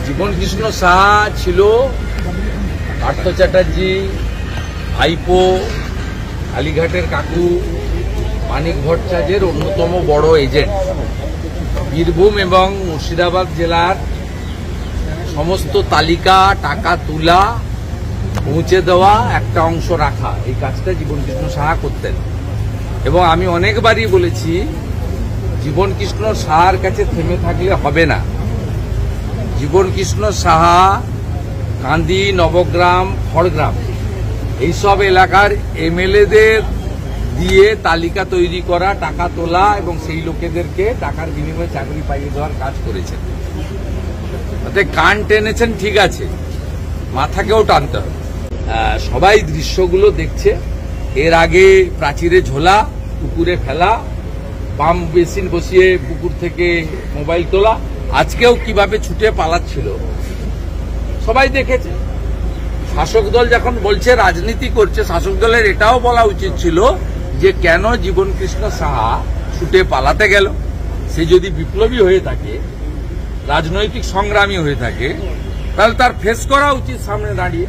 জীবন কৃষ্ণ সাহা ছিল পার্থ চ্যাটার্জি ভাইপো, কালীঘাটের কাকু, মানিক ভট্টাচার্যের অন্যতম বড় এজেন্ট। বীরভূম এবং মুর্শিদাবাদ জেলার সমস্ত তালিকা, টাকা তোলা, পৌঁছে দেওয়া, একটা অংশ রাখা, এই কাজটা জীবন কৃষ্ণ সাহা করতেন। এবং আমি অনেকবারই বলেছি, জীবন কৃষ্ণ সাহার কাছে থেমে থাকলে হবে না। জীবন কৃষ্ণ সাহা কান্দি, নবগ্রাম, খড়গ্রাম এইসব এলাকার এমএলএদের দিয়ে তালিকা তৈরি করা, টাকা তোলা এবং সেই লোকেদেরকে টাকার বিনিময়ে চাকরি পাইয়ে দেওয়ার কাজ করেছেন। তাতে কান টেনেছেন ঠিক আছে, মাথাকেও টানতে হবে। সবাই দৃশ্যগুলো দেখছে। এর আগে প্রাচীরে ঝোলা, পুকুরে ফেলা, পাম্প বেসিন বসিয়ে পুকুর থেকে মোবাইল তোলা, আজকেও কিভাবে ছুটে পালাচ্ছিল সবাই দেখেছে। শাসক দল যখন বলছে রাজনীতি করছে, শাসক দলের এটাও বলা উচিত ছিল যে কেন জীবন কৃষ্ণ সাহা ছুটে পালাতে গেল। সে যদি বিপ্লবী হয়ে থাকে, রাজনৈতিক সংগ্রামী হয়ে থাকে, তাহলে তার ফেস করা উচিত সামনে দাঁড়িয়ে।